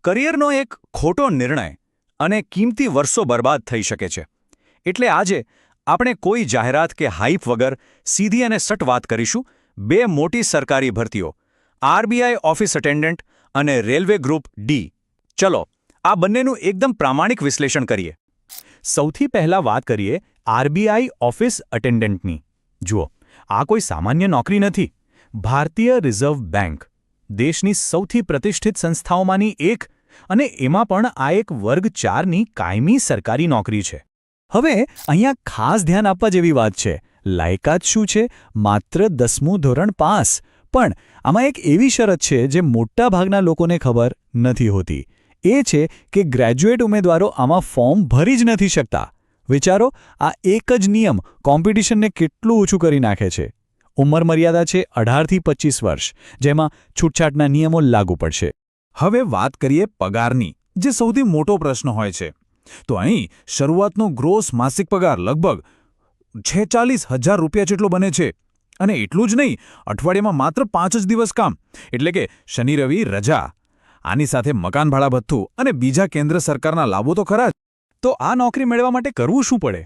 કરિયરનો એક ખોટો નિર્ણય અને કિંમતી વર્ષો બરબાદ થઈ શકે છે. એટલે આજે આપણે કોઈ જાહેરાત કે હાઇપ વગર સીધી અને સટ વાત કરીશું બે મોટી સરકારી ભરતીઓ, આરબીઆઈ ઓફિસ અટેન્ડન્ટ અને રેલવે ગ્રુપ ડી. ચલો આ બંનેનું એકદમ પ્રામાણિક વિશ્લેષણ કરીએ. સૌથી પહેલા વાત કરીએ આરબીઆઈ ઓફિસ અટેન્ડન્ટની. જુઓ, આ કોઈ સામાન્ય નોકરી નથી. ભારતીય રિઝર્વ બેંક, દેશની સૌથી પ્રતિષ્ઠિત સંસ્થાઓમાંની એક, અને એમાં પણ આ એક વર્ગ 4ની કાયમી સરકારી નોકરી છે. હવે અહીંયા ખાસ ધ્યાન આપવા જેવી વાત છે. લાયકાત શું છે? માત્ર 10મું ધોરણ પાસ. પણ આમાં એક એવી શરત છે જે મોટાભાગના લોકોને ખબર નથી હોતી. એ છે કે ગ્રેજ્યુએટ ઉમેદવારો આમાં ફોર્મ ભરી જ નથી શકતા. વિચારો, આ એક જ નિયમ કોમ્પિટિશનને કેટલું ઓછું કરી નાખે છે. ઉંમર મર્યાદા છે 18 થી 25 વર્ષ, જેમાં છૂટછાટના નિયમો લાગુ પડશે. હવે વાત કરીએ પગારની, જે સૌથી મોટો પ્રશ્ન હોય છે. તો અહીં શરૂઆતનો ગ્રોસ માસિક પગાર લગભગ 46,000 રૂપિયા જેટલો બને છે. અને એટલું જ નહીં, અઠવાડિયામાં માત્ર 5 જ દિવસ કામ, એટલે કે શનિ રવિ રજા. આની સાથે મકાન ભાડા ભથ્થું અને બીજા કેન્દ્ર સરકારના લાભો તો ખરા જ. તો આ નોકરી મેળવવા માટે કરવું શું પડે?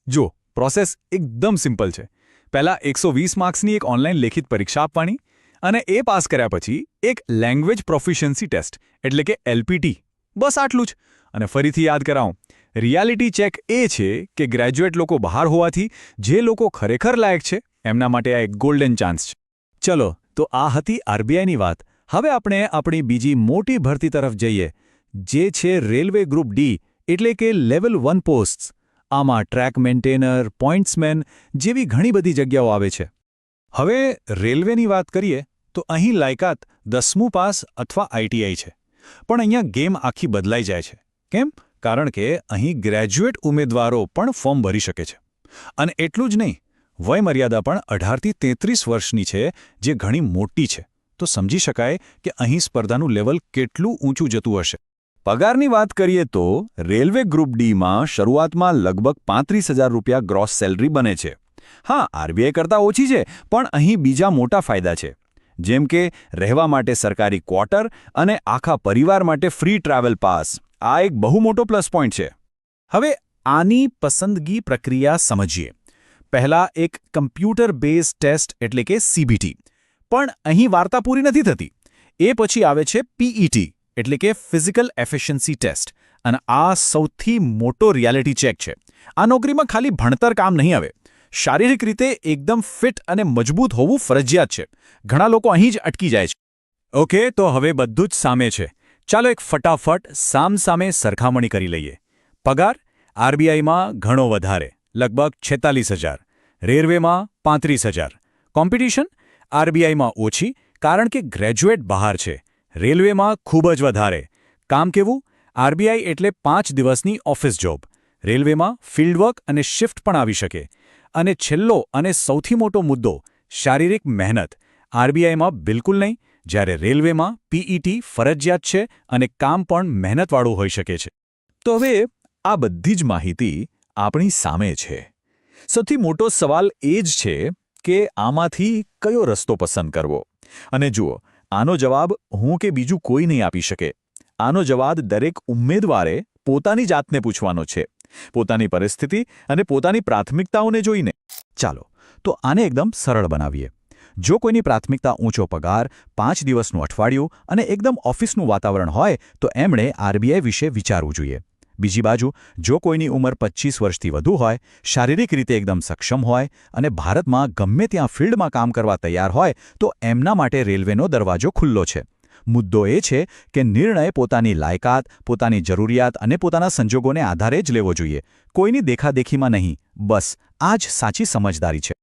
જો, પ્રોસેસ એકદમ સિમ્પલ છે. પહેલાં 120 માર્ક્સની એક ઓનલાઈન લેખિત પરીક્ષા આપવાની, અને એ પાસ કર્યા પછી એક લેંગ્વેજ પ્રોફિશિયન્સી ટેસ્ટ એટલે કે એલપીટી. બસ આટલું જ. અને ફરીથી યાદ કરાવું, રિયાલિટી ચેક એ છે કે ગ્રેજ્યુએટ લોકો બહાર હોવાથી જે લોકો ખરેખર લાયક છે એમના માટે આ એક ગોલ્ડન ચાન્સ છે. ચલો, તો આ હતી આરબીઆઈની વાત. હવે આપણે આપણી બીજી મોટી ભરતી તરફ જઈએ, જે છે રેલવે ગ્રુપ ડી એટલે કે લેવલ 1 પોસ્ટ્સ. આમાં ટ્રેક મેન્ટેનર, પોઇન્ટ્સમેન જેવી ઘણી બધી જગ્યાઓ આવે છે. હવે રેલવેની વાત કરીએ તો અહીં લાયકાત 10મું પાસ અથવા આઈટીઆઈ છે. પણ અહીંયા ગેમ આખી બદલાઈ જાય છે. કેમ? કારણ કે અહીં ગ્રેજ્યુએટ ઉમેદવારો પણ ફોર્મ ભરી શકે છે. અને એટલું જ નહીં, વયમર્યાદા પણ 18 થી 33 વર્ષની છે, જે ઘણી મોટી છે. તો સમજી શકાય કે અહીં સ્પર્ધાનું લેવલ કેટલું ઊંચું જતું હશે. પગારની વાત કરીએ તો રેલવે ગ્રુપ ડીમાં શરૂઆતમાં લગભગ 35,000 રૂપિયા ગ્રોસ સેલરી બને છે. હા, આરબીઆઈ કરતાં ઓછી છે, પણ અહીં બીજા મોટા ફાયદા છે. જેમ કે રહેવા માટે સરકારી ક્વાર્ટર અને આખા પરિવાર માટે ફ્રી ટ્રાવેલ પાસ. આ એક બહુ મોટો પ્લસ પોઈન્ટ છે. હવે આની પસંદગી પ્રક્રિયા સમજીએ. પહેલાં એક કમ્પ્યુટર બેઝ ટેસ્ટ એટલે કે સીબીટી. પણ અહીં વાર્તા પૂરી નથી થતી. એ પછી આવે છે પીઈટી એટલે કે ફિઝિકલ એફિશિયન્સી ટેસ્ટ. અને આ સૌથી મોટો રિયાલિટી ચેક છે. આ નોકરીમાં ખાલી ભણતર કામ નહીં આવે. શારીરિક રીતે એકદમ ફિટ અને મજબૂત હોવું ફરજિયાત છે. ઘણા લોકો અહીં જ અટકી જાય છે. ઓકે, તો હવે બધું જ સામે છે. ચાલો એક ફટાફટ સામસામે સરખામણી કરી લઈએ. પગાર આરબીઆઈમાં ઘણો વધારે, લગભગ 46,000. રેલવેમાં 35,000. કોમ્પિટિશન આરબીઆઈમાં ઓછી, કારણ કે ગ્રેજ્યુએટ બહાર છે. રેલવેમાં ખૂબ જ વધારે. કામ કેવું? આરબીઆઈ એટલે 5 દિવસની ઓફિસ જોબ. રેલવેમાં ફિલ્ડવર્ક અને શિફ્ટ પણ આવી શકે. અને છેલ્લો અને સૌથી મોટો મુદ્દો, શારીરિક મહેનત. આરબીઆઈમાં બિલકુલ નહીં, જ્યારે રેલવેમાં પીઈટી ફરજિયાત છે અને કામ પણ મહેનતવાળું હોઈ શકે છે. તો હવે આ બધી જ માહિતી આપણી સામે છે. સૌથી મોટો સવાલ એ જ છે કે આમાંથી કયો રસ્તો પસંદ કરવો. અને જુઓ, આનો જવાબ હું કે બીજું કોઈ નહીં આપી શકે. આનો જવાબ દરેક ઉમેદવારે પોતાની જાતને પૂછવાનો છે, પોતાની પરિસ્થિતિ અને પોતાની પ્રાથમિકતાઓને જોઈને. ચાલો, તો આને એકદમ સરળ બનાવીએ. જો કોઈની પ્રાથમિકતા ઊંચો પગાર, 5 દિવસનું અઠવાડિયું અને એકદમ ઓફિસનું વાતાવરણ હોય તો એમણે આરબીઆઈ વિશે વિચારવું જોઈએ. બીજી બાજુ, જો કોઈની ઉંમર 25 વર્ષથી વધુ હોય, શારીરિક રીતે એકદમ સક્ષમ હોય અને ભારતમાં ગમે ત્યાં ફિલ્ડમાં કામ કરવા તૈયાર હોય, તો એમના માટે રેલવેનો દરવાજો ખુલ્લો છે. મુદ્દો એ છે કે નિર્ણય પોતાની લાયકાત, પોતાની જરૂરિયાત અને પોતાના સંજોગોને આધારે જ લેવો જોઈએ. કોઈની દેખાદેખીમાં નહીં. બસ આ જ સાચી સમજદારી છે.